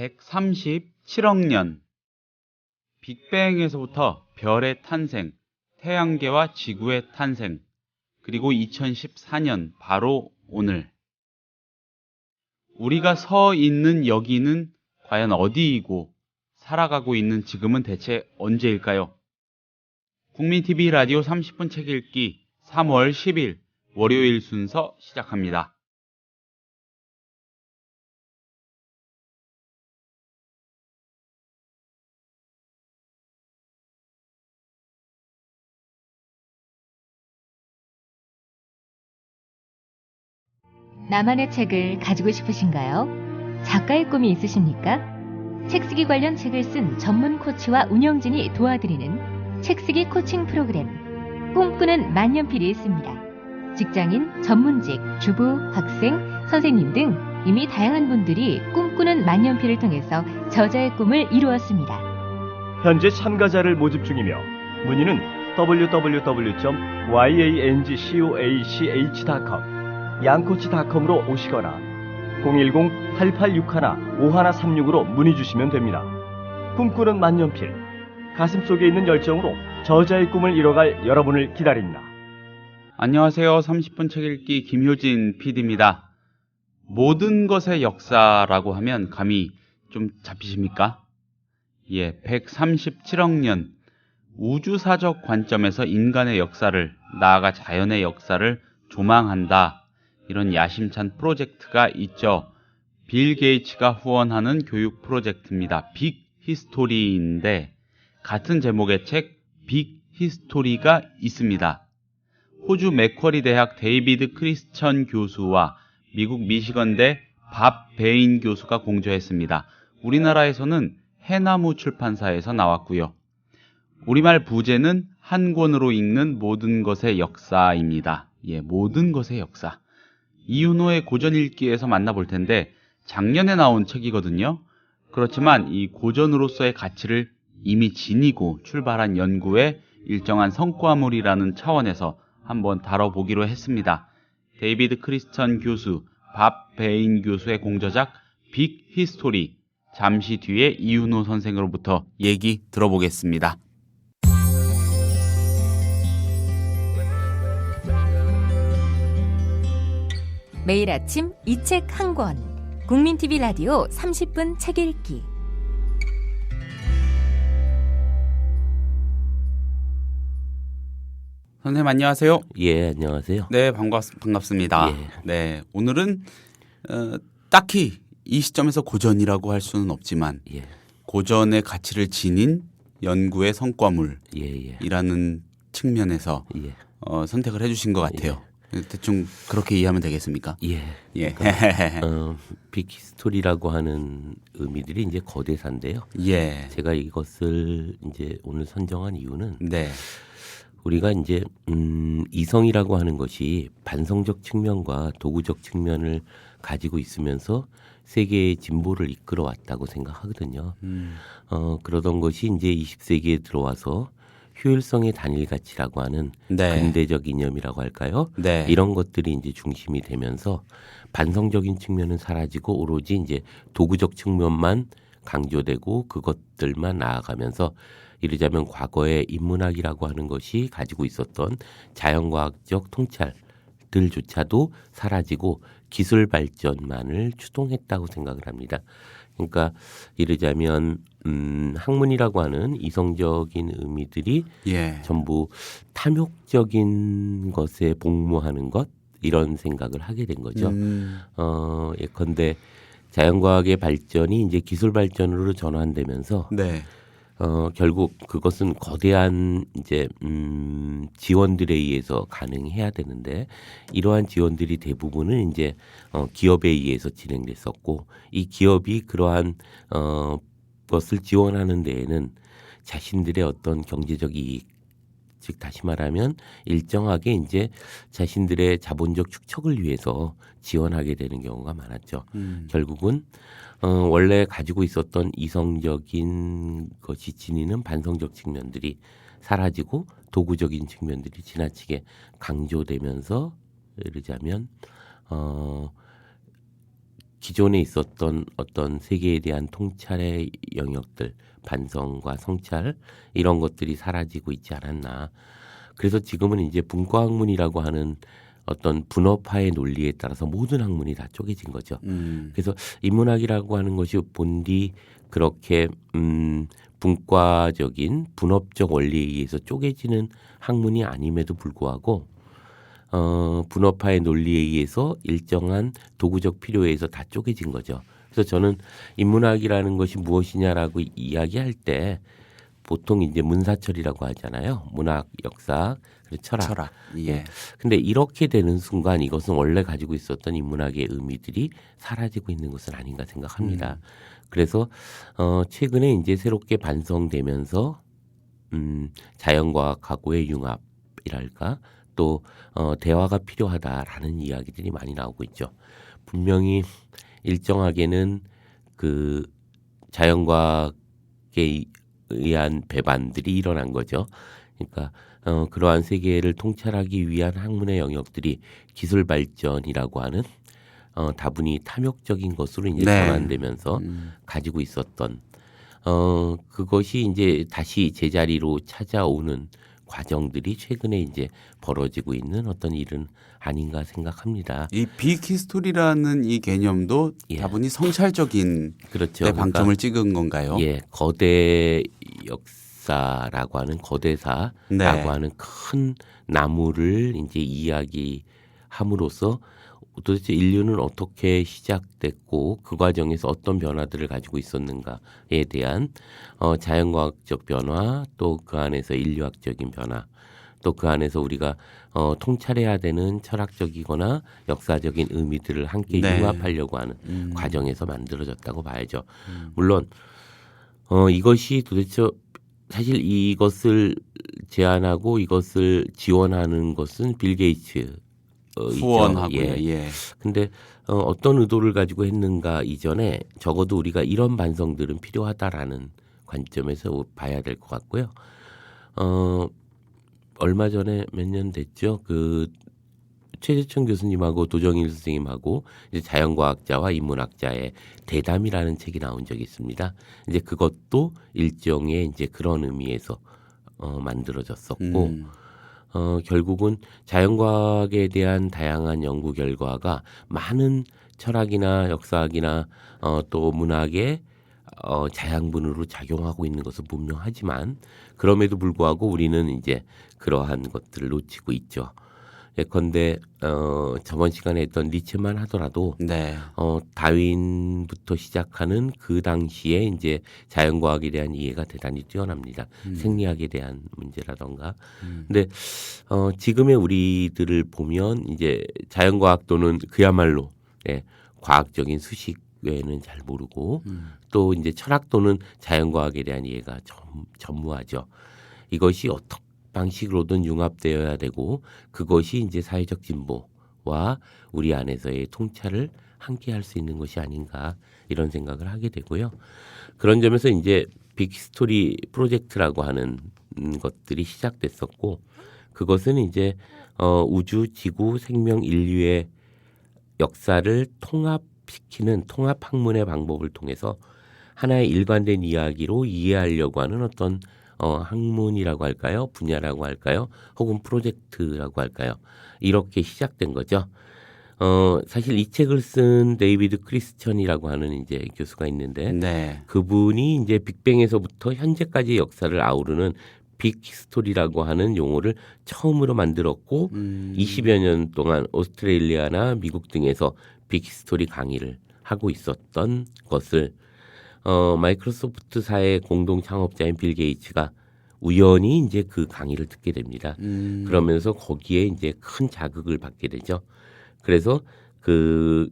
137억 년. 빅뱅에서부터 별의 탄생, 태양계와 지구의 탄생, 그리고 2014년 바로 오늘. 우리가 서 있는 여기는 과연 어디이고 살아가고 있는 지금은 대체 언제일까요? 국민TV 라디오 30분 책 읽기 3월 10일 월요일 순서 시작합니다. 나만의 책을 가지고 싶으신가요? 작가의 꿈이 있으십니까? 책쓰기 관련 책을 쓴 전문 코치와 운영진이 도와드리는 책쓰기 코칭 프로그램 꿈꾸는 만년필이 있습니다. 직장인, 전문직, 주부, 학생, 선생님 등 이미 다양한 분들이 꿈꾸는 만년필을 통해서 저자의 꿈을 이루었습니다. 현재 참가자를 모집 중이며 문의는 www.yangcoach.com 양코치닷컴으로 오시거나 010-8861-5136으로 문의 주시면 됩니다. 꿈꾸는 만년필, 가슴 속에 있는 열정으로 저자의 꿈을 이뤄갈 여러분을 기다립니다. 안녕하세요. 30분 책 읽기 김효진 PD입니다. 모든 것의 역사라고 하면 감이 좀 잡히십니까? 137억 년 우주사적 관점에서 인간의 역사를, 나아가 자연의 역사를 조망한다. 이런 야심찬 프로젝트가 있죠. 빌 게이츠가 후원하는 교육 프로젝트입니다. 빅 히스토리인데 같은 제목의 책 빅 히스토리가 있습니다. 호주 맥쿼리 대학 데이비드 크리스천 교수와 미국 미시건대 밥 베인 교수가 공저했습니다. 우리나라에서는 해나무 출판사에서 나왔고요. 우리말 부제는 한 권으로 읽는 모든 것의 역사입니다. 모든 것의 역사. 이윤호의 고전읽기에서 만나볼 텐데 작년에 나온 책이거든요. 그렇지만 이 고전으로서의 가치를 이미 지니고 출발한 연구의 일정한 성과물이라는 차원에서 한번 다뤄보기로 했습니다. 데이비드 크리스천 교수, 밥 베인 교수의 공저작 빅 히스토리. 잠시 뒤에 이윤호 선생으로부터 얘기 들어보겠습니다. 매일 아침 이 책 한 권. 국민TV 라디오 30분 책 읽기. 선생님 안녕하세요. 예, 안녕하세요. 네, 반갑습니다. 예. 네, 오늘은 딱히 이 시점에서 고전이라고 할 수는 없지만 예. 고전의 가치를 지닌 연구의 성과물이라는 측면에서 예. 선택을 해주신 것 같아요. 대충 그렇게 이해하면 되겠습니까? 예. 예. 그러니까, 빅히스토리라고 하는 의미들이 이제 거대사인데요. 예. 제가 이것을 이제 오늘 선정한 이유는 네. 우리가 이제 이성이라고 하는 것이 반성적 측면과 도구적 측면을 가지고 있으면서 세계의 진보를 이끌어 왔다고 생각하거든요. 그러던 것이 이제 20세기에 들어와서 효율성의 단일 가치라고 하는 네. 근대적 이념이라고 할까요? 네. 이런 것들이 이제 중심이 되면서 반성적인 측면은 사라지고 오로지 이제 도구적 측면만 강조되고 그것들만 나아가면서 이르자면 과거의 인문학이라고 하는 것이 가지고 있었던 자연과학적 통찰들조차도 사라지고 기술 발전만을 추동했다고 생각을 합니다. 그러니까 이르자면 학문이라고 하는 이성적인 의미들이 예. 전부 탐욕적인 것에 복무하는 것 이런 생각을 하게 된 거죠. 예컨대 자연과학의 발전이 이제 기술 발전으로 전환되면서 네. 결국 그것은 거대한 이제 지원들에 의해서 가능해야 되는데 이러한 지원들이 대부분은 이제 기업에 의해서 진행됐었고 이 기업이 그러한 것을 지원하는 데에는 자신들의 어떤 경제적 이익, 즉 다시 말하면 일정하게 이제 자신들의 자본적 축적을 위해서 지원하게 되는 경우가 많았죠. 결국은 원래 가지고 있었던 이성적인 것이 지니는 반성적 측면들이 사라지고 도구적인 측면들이 지나치게 강조되면서 이르자면 기존에 있었던 어떤 세계에 대한 통찰의 영역들, 반성과 성찰 이런 것들이 사라지고 있지 않았나. 그래서 지금은 이제 분과학문이라고 하는 어떤 분업화의 논리에 따라서 모든 학문이 다 쪼개진 거죠. 그래서 인문학이라고 하는 것이 본디 그렇게 분과적인 분업적 원리에 의해서 쪼개지는 학문이 아님에도 불구하고 분업화의 논리에 의해서 일정한 도구적 필요에 의해서 다 쪼개진 거죠. 그래서 저는 인문학이라는 것이 무엇이냐라고 이야기할 때 보통 이제 문사철이라고 하잖아요. 문학, 역사, 그리고 철학. 예. 근데 이렇게 되는 순간 이것은 원래 가지고 있었던 인문학의 의미들이 사라지고 있는 것은 아닌가 생각합니다. 그래서 최근에 이제 새롭게 반성되면서 자연과학하고의 융합이랄까 또 대화가 필요하다라는 이야기들이 많이 나오고 있죠. 분명히 일정하게는 그 자연과학에 의한 배반들이 일어난 거죠. 그러니까 그러한 세계를 통찰하기 위한 학문의 영역들이 기술 발전이라고 하는 다분히 탐욕적인 것으로 이제 네. 전환되면서 가지고 있었던 그것이 이제 다시 제자리로 찾아오는 과정들이 최근에 이제 벌어지고 있는 어떤 일은 아닌가 생각합니다. 이 빅히스토리라는 이 개념도 예. 다분히 성찰적인 그렇죠. 데 방점을 찍은 건가요? 예, 거대 역사라고 하는 거대사라고 네. 하는 큰 나무를 이제 이야기함으로써 도대체 인류는 어떻게 시작됐고 그 과정에서 어떤 변화들을 가지고 있었는가에 대한 자연과학적 변화 또 그 안에서 인류학적인 변화 또 그 안에서 우리가 통찰해야 되는 철학적이거나 역사적인 의미들을 함께 네. 융합하려고 하는 과정에서 만들어졌다고 봐야죠. 물론 이것이 도대체 사실 이것을 제안하고 이것을 지원하는 것은 빌 게이츠 후원하고요. 예. 예. 근데 어떤 의도를 가지고 했는가 이전에 적어도 우리가 이런 반성들은 필요하다라는 관점에서 봐야 될 것 같고요. 얼마 전에 몇 년 됐죠. 그 최재천 교수님하고 도정일 선생님하고 이제 자연과학자와 인문학자의 대담이라는 책이 나온 적이 있습니다. 이제 그것도 일종의 이제 그런 의미에서 만들어졌었고 결국은 자연과학에 대한 다양한 연구 결과가 많은 철학이나 역사학이나 또 문학의 자양분으로 작용하고 있는 것은 분명하지만 그럼에도 불구하고 우리는 이제 그러한 것들을 놓치고 있죠. 예컨대 저번 시간에 했던 니체만 하더라도 네. 다윈부터 시작하는 그 당시에 이제 자연과학에 대한 이해가 대단히 뛰어납니다. 생리학에 대한 문제라던가. 근데 지금의 우리들을 보면 이제 자연과학 또는 그야말로 과학적인 수식 외에는 잘 모르고 또 이제 철학 또는 자연과학에 대한 이해가 전무하죠. 이것이 어떤 방식으로든 융합되어야 되고 그것이 이제 사회적 진보와 우리 안에서의 통찰을 함께 할 수 있는 것이 아닌가 이런 생각을 하게 되고요. 그런 점에서 이제 빅스토리 프로젝트라고 하는 것들이 시작됐었고 그것은 이제 우주, 지구, 생명, 인류의 역사를 통합시키는 통합학문의 방법을 통해서 하나의 일관된 이야기로 이해하려고 하는 어떤 학문이라고 할까요? 분야라고 할까요? 혹은 프로젝트라고 할까요? 이렇게 시작된 거죠. 사실 이 책을 쓴 데이비드 크리스천이라고 하는 이제 교수가 있는데 네. 그분이 이제 빅뱅에서부터 현재까지 역사를 아우르는 빅히스토리라고 하는 용어를 처음으로 만들었고 20여 년 동안 오스트레일리아나 미국 등에서 빅히스토리 강의를 하고 있었던 것을 마이크로소프트사의 공동 창업자인 빌 게이츠가 우연히 이제 그 강의를 듣게 됩니다. 그러면서 거기에 이제 큰 자극을 받게 되죠. 그래서 그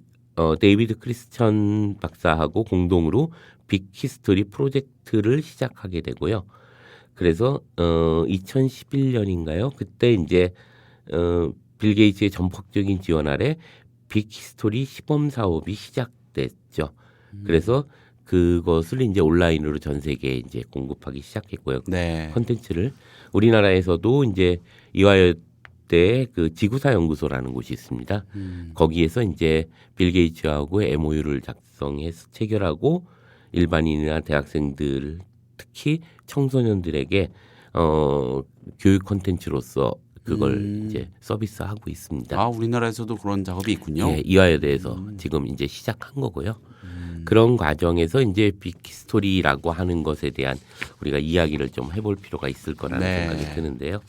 데이비드 크리스천 박사하고 공동으로 빅히스토리 프로젝트를 시작하게 되고요. 그래서 2011년인가요? 그때 이제 빌 게이츠의 전폭적인 지원 아래 빅히스토리 시범 사업이 시작됐죠. 그래서 그것을 이제 온라인으로 전 세계에 이제 공급하기 시작했고요. 네. 콘텐츠를 우리나라에서도 이제 이화여대 일대에 그 지구사 연구소라는 곳이 있습니다. 거기에서 이제 빌 게이츠하고 MOU를 작성해서 체결하고 일반인이나 대학생들 특히 청소년들에게 교육 콘텐츠로서 그걸 이제 서비스하고 있습니다. 아, 우리나라에서도 그런 작업이 있군요. 예, 이화여대에서 지금 이제 시작한 거고요. 그런 과정에서 이제 빅히스토리라고 하는 것에 대한 우리가 이야기를 좀 해볼 필요가 있을 거라는 네. 생각이 드는데요.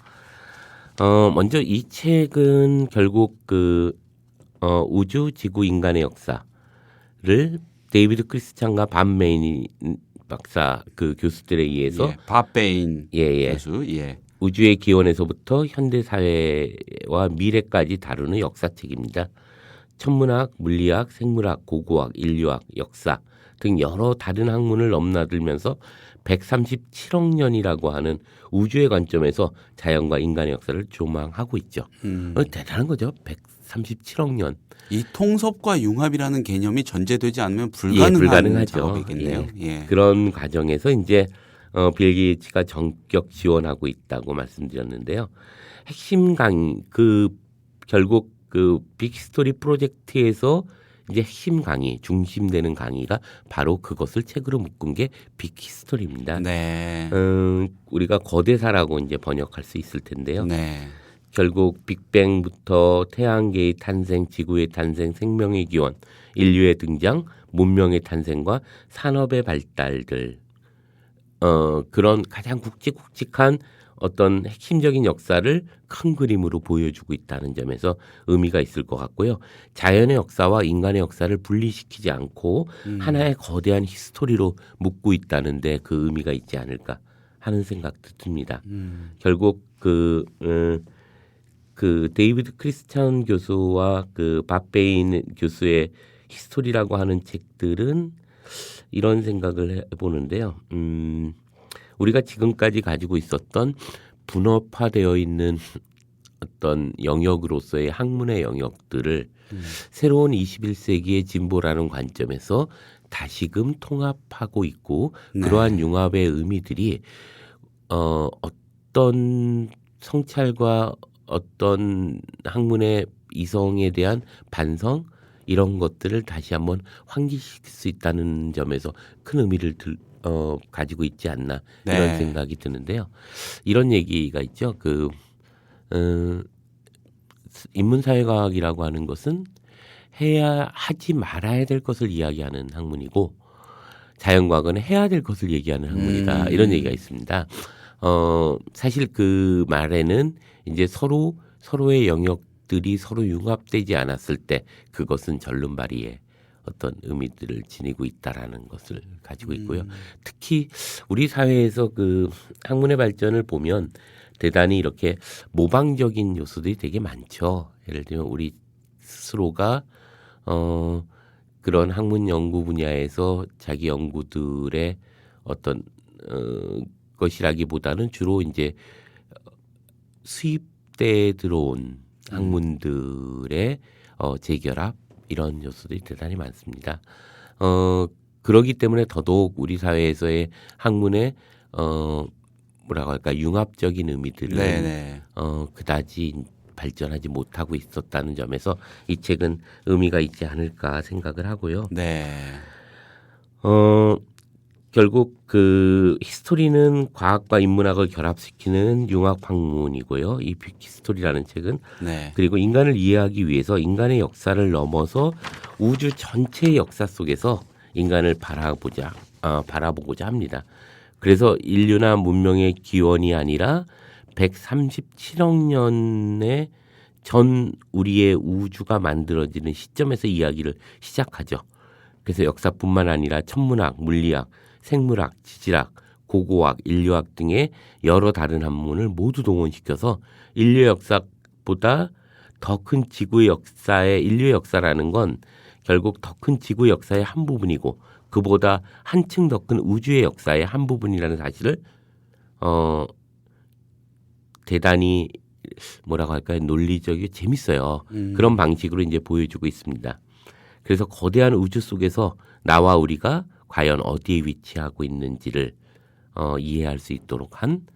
먼저 이 책은 결국 우주, 지구, 인간의 역사를 데이비드 크리스찬과 반 메인 박사 그 교수들에 의해서 예, 밥 베인 예. 교수, 예. 우주의 기원에서부터 현대 사회와 미래까지 다루는 역사책입니다. 천문학, 물리학, 생물학, 고고학, 인류학, 역사 등 여러 다른 학문을 넘나들면서 137억 년이라고 하는 우주의 관점에서 자연과 인간의 역사를 조망하고 있죠. 대단한 거죠. 137억 년. 이 통섭과 융합이라는 개념이 전제되지 않으면 불가능한 불가능하죠. 작업이겠네요. 예. 그런 과정에서 이제 빌 게이츠가 전격 지원하고 있다고 말씀드렸는데요. 핵심 강의 결국 그 빅스토리 프로젝트에서 이제 핵심 강의, 중심되는 강의가 바로 그것을 책으로 묶은 게 빅히스토리입니다. 네. 우리가 거대사라고 이제 번역할 수 있을 텐데요. 네. 결국 빅뱅부터 태양계의 탄생, 지구의 탄생, 생명의 기원, 인류의 등장, 문명의 탄생과 산업의 발달들, 그런 가장 굵직굵직한 어떤 핵심적인 역사를 큰 그림으로 보여주고 있다는 점에서 의미가 있을 것 같고요. 자연의 역사와 인간의 역사를 분리시키지 않고 하나의 거대한 히스토리로 묶고 있다는데 그 의미가 있지 않을까 하는 생각도 듭니다. 결국 그 데이비드 크리스찬 교수와 그 밥 베인 교수의 히스토리라고 하는 책들은 이런 생각을 해보는데요. 우리가 지금까지 가지고 있었던 분업화되어 있는 어떤 영역으로서의 학문의 영역들을 새로운 21세기의 진보라는 관점에서 다시금 통합하고 있고 그러한 융합의 의미들이 어떤 성찰과 어떤 학문의 이성에 대한 반성 이런 것들을 다시 한번 환기시킬 수 있다는 점에서 큰 의미를 가지고 있지 않나 이런 네. 생각이 드는데요. 이런 얘기가 있죠. 인문사회과학이라고 하는 것은 하지 말아야 될 것을 이야기하는 학문이고 자연과학은 해야 될 것을 얘기하는 학문이다. 이런 얘기가 있습니다. 사실 그 말에는 이제 서로의 영역들이 서로 융합되지 않았을 때 그것은 절름발이의 어떤 의미들을 지니고 있다라는 것을 가지고 있고요. 특히 우리 사회에서 그 학문의 발전을 보면 대단히 이렇게 모방적인 요소들이 되게 많죠. 예를 들면 우리 스스로가 그런 학문 연구 분야에서 자기 연구들의 어떤 것이라기보다는 주로 이제 수입대에 들어온 학문들의 재결합 이런 요소들이 대단히 많습니다. 그러기 때문에 더더욱 우리 사회에서의 학문의 뭐라고 할까 융합적인 의미들은 네네. 그다지 발전하지 못하고 있었다는 점에서 이 책은 의미가 있지 않을까 생각을 하고요. 네. 결국 그 히스토리는 과학과 인문학을 결합시키는 융합 학문이고요. 이 빅히스토리라는 책은 네. 그리고 인간을 이해하기 위해서 인간의 역사를 넘어서 우주 전체의 역사 속에서 인간을 바라보고자 합니다. 그래서 인류나 문명의 기원이 아니라 137억 년의 전 우리의 우주가 만들어지는 시점에서 이야기를 시작하죠. 그래서 역사뿐만 아니라 천문학, 물리학, 생물학, 지질학, 고고학, 인류학 등의 여러 다른 학문을 모두 동원시켜서 인류 역사보다 더 큰 지구의 역사의 인류의 역사라는 건 결국 더 큰 지구 역사의 한 부분이고 그보다 한층 더 큰 우주의 역사의 한 부분이라는 사실을 대단히 뭐라고 할까요? 논리적이고 재밌어요. 그런 방식으로 이제 보여주고 있습니다. 그래서 거대한 우주 속에서 나와 우리가 과연 어디에 위치하고 있는지를 이해할 수 있도록 한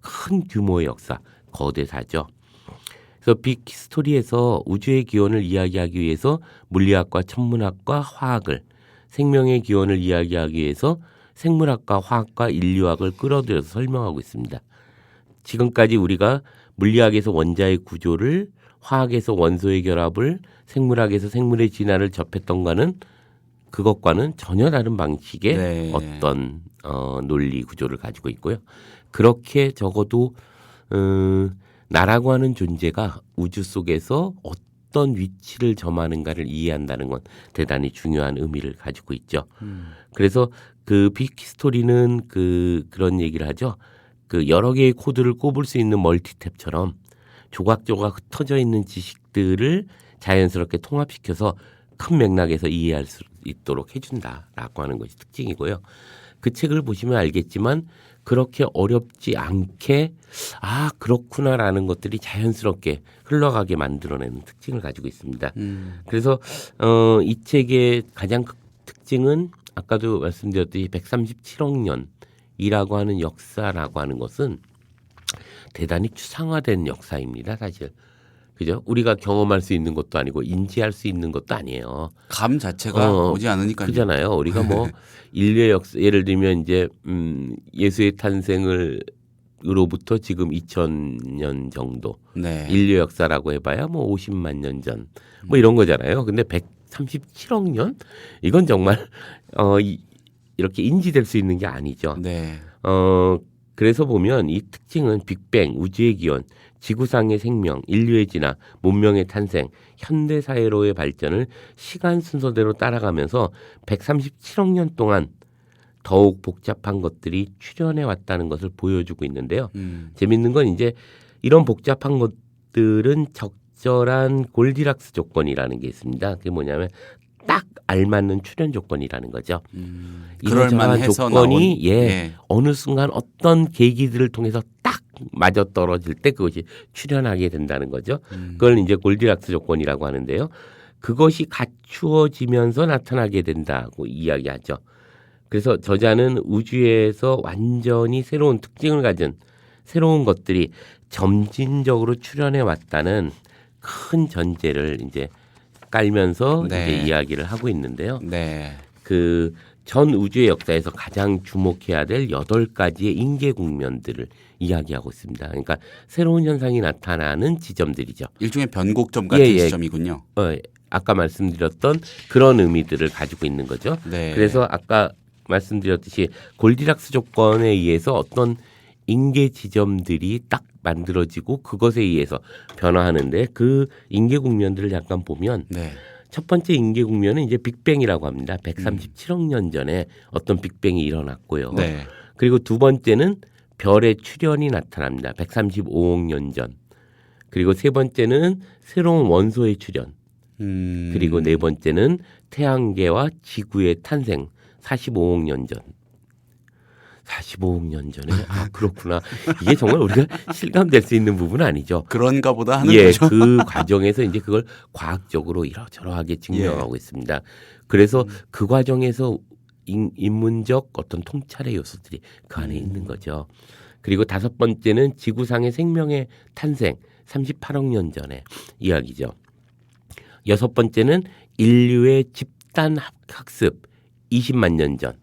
큰 규모의 역사, 거대사죠. 그래서 빅히스토리에서 우주의 기원을 이야기하기 위해서 물리학과 천문학과 화학을, 생명의 기원을 이야기하기 위해서 생물학과 화학과 인류학을 끌어들여서 설명하고 있습니다. 지금까지 우리가 물리학에서 원자의 구조를, 화학에서 원소의 결합을, 생물학에서 생물의 진화를 접했던 거는 그것과는 전혀 다른 방식의 네. 어떤 논리 구조를 가지고 있고요. 그렇게 적어도 나라고 하는 존재가 우주 속에서 어떤 위치를 점하는가를 이해한다는 건 대단히 중요한 의미를 가지고 있죠. 그래서 그 빅히스토리는 그런 얘기를 하죠. 그 여러 개의 코드를 꼽을 수 있는 멀티탭처럼 조각조각 흩어져 있는 지식들을 자연스럽게 통합시켜서 큰 맥락에서 이해할 수 있도록 해준다라고 하는 것이 특징이고요. 그 책을 보시면 알겠지만 그렇게 어렵지 않게 그렇구나라는 것들이 자연스럽게 흘러가게 만들어내는 특징을 가지고 있습니다. 그래서 이 책의 가장 특징은 아까도 말씀드렸듯이 137억 년이라고 하는 역사라고 하는 것은 대단히 추상화된 역사입니다, 사실. 그죠? 우리가 경험할 수 있는 것도 아니고 인지할 수 있는 것도 아니에요. 감 자체가 오지 않으니까요. 그잖아요. 우리가 뭐 인류의 역사, 예를 들면 이제 예수의 탄생으로부터 지금 2000년 정도 네. 인류 역사라고 해봐야 뭐 50만 년 전 뭐 이런 거잖아요. 근데 137억 년? 이건 정말 이렇게 인지될 수 있는 게 아니죠. 네. 그래서 보면 이 특징은 빅뱅, 우주의 기원, 지구상의 생명, 인류의 진화, 문명의 탄생, 현대 사회로의 발전을 시간 순서대로 따라가면서 137억 년 동안 더욱 복잡한 것들이 출현해 왔다는 것을 보여주고 있는데요. 재밌는 건 이제 이런 복잡한 것들은 적절한 골디락스 조건이라는 게 있습니다. 그게 뭐냐면 딱 알맞는 출현 조건이라는 거죠. 이러저러한 조건이 어느 순간 어떤 계기들을 통해서 딱 맞아 떨어질 때 그것이 출현하게 된다는 거죠. 그걸 이제 골디락스 조건이라고 하는데요. 그것이 갖추어지면서 나타나게 된다고 이야기하죠. 그래서 저자는 우주에서 완전히 새로운 특징을 가진 새로운 것들이 점진적으로 출현해 왔다는 큰 전제를 이제 깔면서 이제 이야기를 하고 있는데요. 네. 그 전 우주의 역사에서 가장 주목해야 될 8가지의 인계 국면들을 이야기하고 있습니다. 그러니까 새로운 현상이 나타나는 지점들이죠. 일종의 변곡점 같은 지점이군요. 아까 말씀드렸던 그런 의미들을 가지고 있는 거죠. 네. 그래서 아까 말씀드렸듯이 골디락스 조건에 의해서 어떤 인계 지점들이 딱 만들어지고 그것에 의해서 변화하는데 그 인계 국면들을 잠깐 보면 첫 번째 인계 국면은 이제 빅뱅이라고 합니다. 137억 년 전에 어떤 빅뱅이 일어났고요. 그리고 두 번째는 별의 출현이 나타납니다. 135억 년 전. 그리고 세 번째는 새로운 원소의 출현. 그리고 네 번째는 태양계와 지구의 탄생. 45억 년 전. 45억 년 전에 그렇구나. 이게 정말 우리가 실감될 수 있는 부분은 아니죠. 그런가 보다 하는 거죠. 그 과정에서 이제 그걸 과학적으로 이러저러하게 증명하고 있습니다. 그래서 그 과정에서 인문적 어떤 통찰의 요소들이 그 안에 있는 거죠. 그리고 다섯 번째는 지구상의 생명의 탄생 38억 년 전의 이야기죠. 여섯 번째는 인류의 집단 학습 20만 년 전.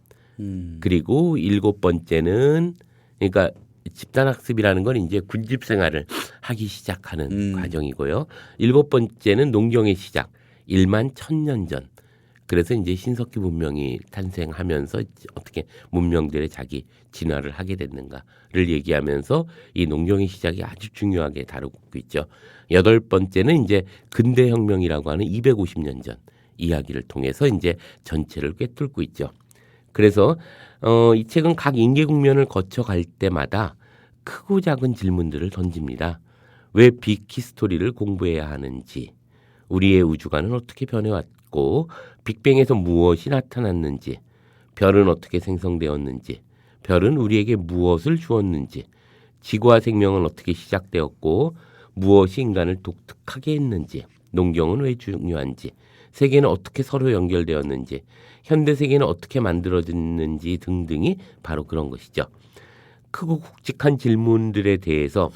그리고 일곱 번째는 그러니까 집단학습이라는 건 이제 군집 생활을 하기 시작하는 과정이고요. 일곱 번째는 농경의 시작 1만 1000년 전. 그래서 이제 신석기 문명이 탄생하면서 어떻게 문명들의 자기 진화를 하게 됐는가를 얘기하면서 이 농경의 시작이 아주 중요하게 다루고 있죠. 여덟 번째는 이제 근대혁명이라고 하는 250년 전 이야기를 통해서 이제 전체를 꿰뚫고 있죠. 그래서 이 책은 각 인계 국면을 거쳐갈 때마다 크고 작은 질문들을 던집니다. 왜 빅히스토리를 공부해야 하는지, 우리의 우주관은 어떻게 변해왔고 빅뱅에서 무엇이 나타났는지, 별은 어떻게 생성되었는지, 별은 우리에게 무엇을 주었는지, 지구와 생명은 어떻게 시작되었고 무엇이 인간을 독특하게 했는지, 농경은 왜 중요한지, 세계는 어떻게 서로 연결되었는지, 현대 세계는 어떻게 만들어졌는지 등등이 바로 그런 것이죠. 크고 굵직한 질문들에 대해서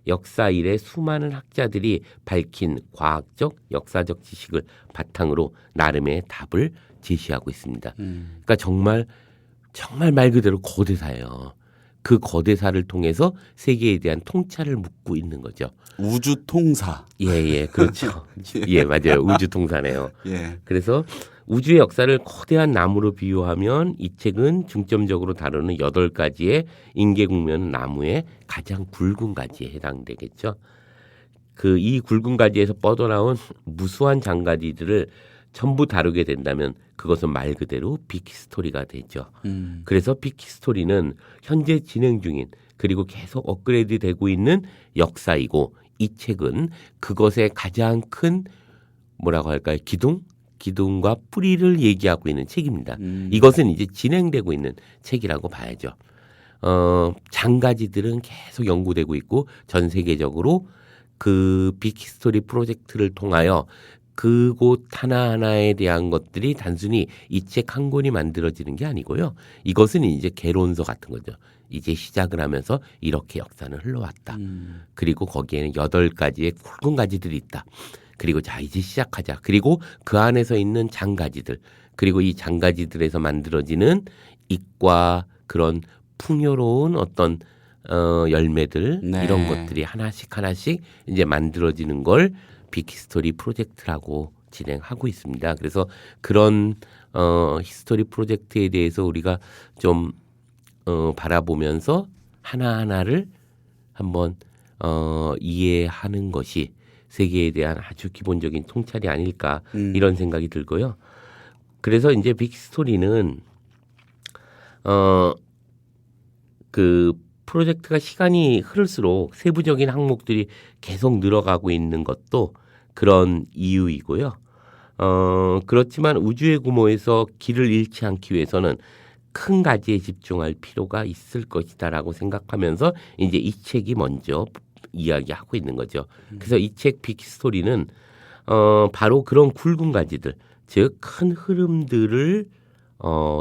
역사 이래 수많은 학자들이 밝힌 과학적, 역사적 지식을 바탕으로 나름의 답을 제시하고 있습니다. 그러니까 정말 말 그대로 거대사예요. 그 거대사를 통해서 세계에 대한 통찰을 묻고 있는 거죠. 우주통사. 예, 그렇죠. 예, 맞아요. 우주통사네요. 예. 그래서 우주의 역사를 거대한 나무로 비유하면 이 책은 중점적으로 다루는 8가지의 인계국면 나무의 가장 굵은 가지에 해당되겠죠. 이 굵은 가지에서 뻗어나온 무수한 장가지들을 전부 다루게 된다면 그것은 말 그대로 빅히스토리가 되죠. 그래서 빅히스토리는 현재 진행 중인 그리고 계속 업그레이드 되고 있는 역사이고 이 책은 그것의 가장 큰 뭐라고 할까요? 기둥과 뿌리를 얘기하고 있는 책입니다. 이것은 이제 진행되고 있는 책이라고 봐야죠. 장가지들은 계속 연구되고 있고 전 세계적으로 그 빅히스토리 프로젝트를 통하여 그곳 하나하나에 대한 것들이 단순히 이 책 한 권이 만들어지는 게 아니고요. 이것은 이제 개론서 같은 거죠. 이제 시작을 하면서 이렇게 역사는 흘러왔다. 그리고 거기에는 8가지의 굵은 가지들이 있다. 그리고 자 이제 시작하자. 그리고 그 안에서 있는 장가지들 그리고 이 장가지들에서 만들어지는 잎과 그런 풍요로운 어떤 열매들 네. 이런 것들이 하나씩 이제 만들어지는 걸 빅히스토리 프로젝트라고 진행하고 있습니다. 그래서 그런 히스토리 프로젝트에 대해서 우리가 좀 바라보면서 하나하나를 한번 이해하는 것이 세계에 대한 아주 기본적인 통찰이 아닐까 이런 생각이 들고요. 그래서 이제 빅스토리는 그 프로젝트가 시간이 흐를수록 세부적인 항목들이 계속 늘어가고 있는 것도 그런 이유이고요. 그렇지만 우주의 규모에서 길을 잃지 않기 위해서는 큰 가지에 집중할 필요가 있을 것이다라고 생각하면서 이제 이 책이 먼저 이야기하고 있는 거죠. 그래서 이 책 빅스토리는 바로 그런 굵은 가지들, 즉 큰 흐름들을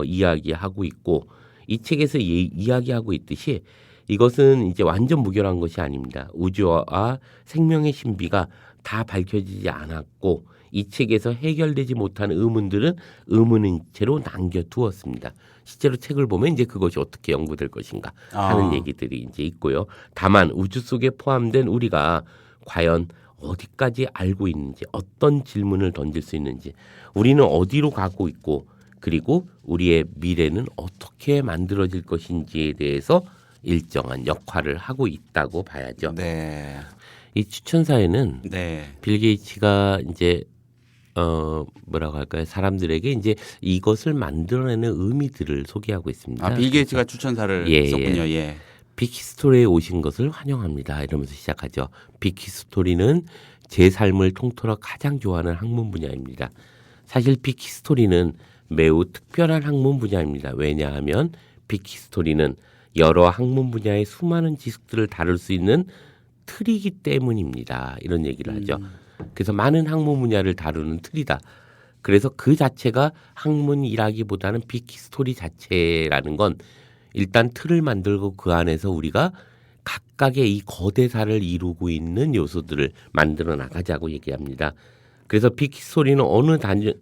이야기하고 있고 이 책에서 이야기하고 있듯이 이것은 이제 완전 무결한 것이 아닙니다. 우주와 생명의 신비가 다 밝혀지지 않았고 이 책에서 해결되지 못한 의문들은 의문인 채로 남겨두었습니다. 실제로 책을 보면 이제 그것이 어떻게 연구될 것인가 하는 얘기들이 이제 있고요. 다만 우주 속에 포함된 우리가 과연 어디까지 알고 있는지, 어떤 질문을 던질 수 있는지, 우리는 어디로 가고 있고, 그리고 우리의 미래는 어떻게 만들어질 것인지에 대해서 일정한 역할을 하고 있다고 봐야죠. 네. 이 추천사에는 네. 빌 게이츠가 이제 뭐라고 할까요? 사람들에게 이제 이것을 만들어내는 의미들을 소개하고 있습니다. 빌 게이츠가 추천사를 썼군요. 예. 빅히스토리에 오신 것을 환영합니다. 이러면서 시작하죠. 빅히스토리는 제 삶을 통틀어 가장 좋아하는 학문 분야입니다. 사실 빅히스토리는 매우 특별한 학문 분야입니다. 왜냐하면 빅히스토리는 여러 학문 분야의 수많은 지식들을 다룰 수 있는 틀이기 때문입니다. 이런 얘기를 하죠. 그래서 많은 학문 분야를 다루는 틀이다. 그래서 그 자체가 학문이라기보다는 빅히스토리 자체라는 건 일단 틀을 만들고 그 안에서 우리가 각각의 이 거대사를 이루고 있는 요소들을 만들어 나가자고 얘기합니다. 그래서 빅히스토리는 어느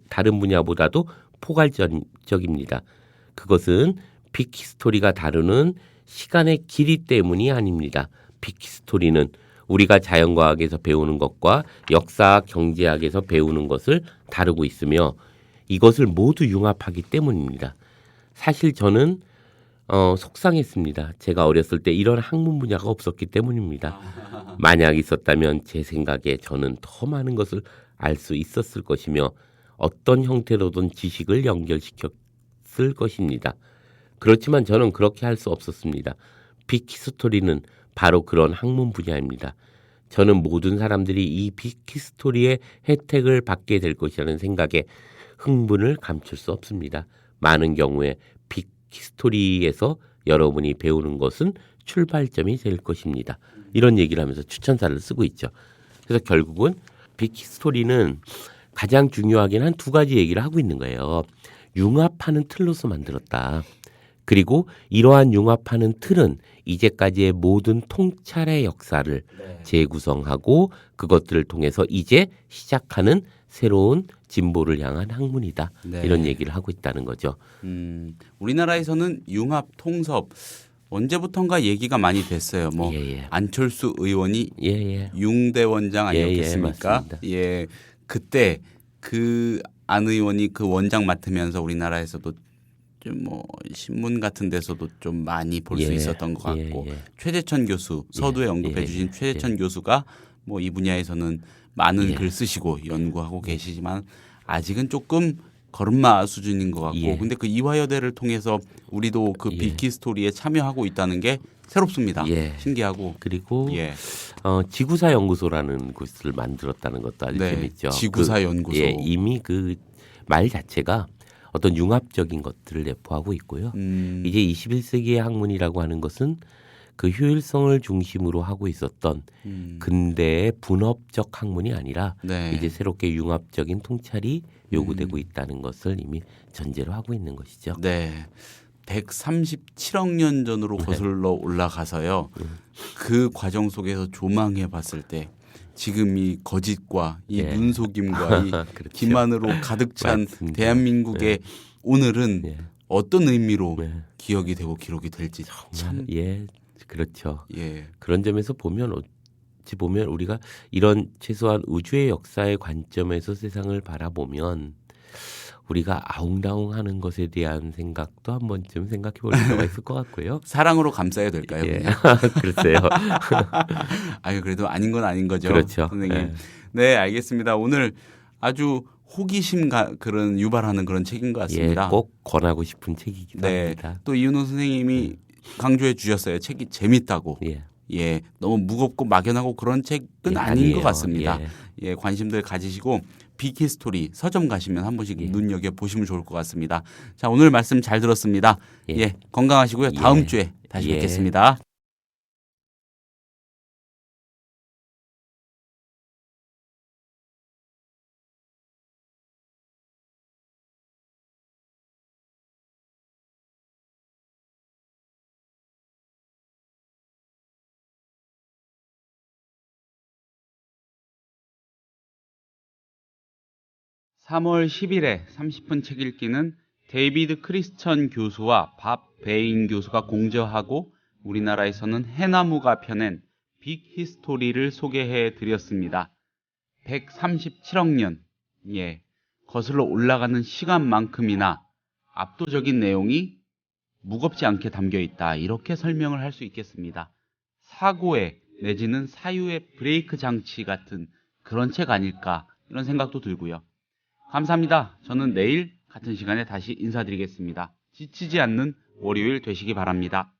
다른 분야보다도 포괄적입니다. 그것은 빅히스토리가 다루는 시간의 길이 때문이 아닙니다. 빅히스토리는 우리가 자연과학에서 배우는 것과 역사학, 경제학에서 배우는 것을 다루고 있으며 이것을 모두 융합하기 때문입니다. 사실 저는 속상했습니다. 제가 어렸을 때 이런 학문 분야가 없었기 때문입니다. 만약 있었다면 제 생각에 저는 더 많은 것을 알 수 있었을 것이며 어떤 형태로든 지식을 연결시켰을 것입니다. 그렇지만 저는 그렇게 할 수 없었습니다. 빅히스토리는 바로 그런 학문 분야입니다. 저는 모든 사람들이 이 빅히스토리의 혜택을 받게 될 것이라는 생각에 흥분을 감출 수 없습니다. 많은 경우에 빅히스토리에서 여러분이 배우는 것은 출발점이 될 것입니다. 이런 얘기를 하면서 추천사를 쓰고 있죠. 그래서 결국은 빅히스토리는 가장 중요하긴 한 두 가지 얘기를 하고 있는 거예요. 융합하는 틀로서 만들었다. 그리고 이러한 융합하는 틀은 이제까지의 모든 통찰의 역사를 재구성하고 그것들을 통해서 이제 시작하는 새로운 진보를 향한 학문이다. 네. 이런 얘기를 하고 있다는 거죠. 우리나라에서는 융합 통섭 언제부턴가 얘기가 많이 됐어요. 뭐 예. 안철수 의원이 예. 융대원장 아니었겠습니까? 맞습니다. 예, 그때 그 안 의원이 그 원장 맡으면서 우리나라에서도 좀 뭐 신문 같은 데서도 좀 많이 볼 수 예, 있었던 것 같고 예. 최재천 교수 서두에 언급해 주신 최재천 교수가 뭐 이 분야에서는 많은 예. 글 쓰시고 연구하고 계시지만 아직은 조금 걸음마 수준인 것 같고 예. 근데 그 이화여대를 통해서 우리도 그 예. 빅히 스토리에 참여하고 있다는 게 새롭습니다. 예. 신기하고 그리고 예. 지구사 연구소라는 곳을 만들었다는 것도 아주 네, 재밌죠. 지구사 연구소. 예, 이미 그 말 자체가 어떤 융합적인 것들을 내포하고 있고요. 이제 21세기의 학문이라고 하는 것은 그 효율성을 중심으로 하고 있었던 근대의 분업적 학문이 아니라 네. 이제 새롭게 융합적인 통찰이 요구되고 있다는 것을 이미 전제로 하고 있는 것이죠. 네. 137억 년 전으로 거슬러 올라가서요. 그 과정 속에서 조망해 봤을 때 지금 이 거짓과 이 예. 눈속임과 이 그렇죠. 기만으로 가득 찬 맞습니다. 대한민국의 오늘은 예. 어떤 의미로 네. 기억이 되고 기록이 될지 참 예, 그렇죠. 예. 그런 점에서 보면 어찌 보면 우리가 이런 최소한 우주의 역사의 관점에서 세상을 바라보면 우리가 아웅다웅하는 것에 대한 생각도 한 번쯤 생각해 볼 필요가 있을 것 같고요. 사랑으로 감싸야 될까요? 예. 그냥? 글쎄요. 아유 그래도 아닌 건 아닌 거죠. 그렇죠. 선생님. 예. 네, 알겠습니다. 오늘 아주 호기심 그런 유발하는 그런 책인 것 같습니다. 예, 꼭 권하고 싶은 책이기도 네. 합니다. 또 이윤호 선생님이 강조해 주셨어요. 책이 재밌다고. 예. 예, 너무 무겁고 막연하고 그런 책은 예, 아닌 아니에요. 것 같습니다. 예. 예, 관심들 가지시고 빅히스토리 서점 가시면 한 번씩 예. 눈여겨 보시면 좋을 것 같습니다. 자, 오늘 말씀 잘 들었습니다. 예. 예, 건강하시고요. 다음 예. 주에 다시 예. 뵙겠습니다. (3월 10일에) 30분 책 읽기는 데이비드 크리스천 교수와 밥 베인 교수가 공저하고 우리나라에서는 해나무가 펴낸 빅 히스토리를 소개해 드렸습니다. 137억 년, 예, 거슬러 올라가는 시간만큼이나 압도적인 내용이 무겁지 않게 담겨 있다. 이렇게 설명을 할 수 있겠습니다. 사고의 내지는 사유의 브레이크 장치 같은 그런 책 아닐까 이런 생각도 들고요. 감사합니다. 저는 내일 같은 시간에 다시 인사드리겠습니다. 지치지 않는 월요일 되시기 바랍니다.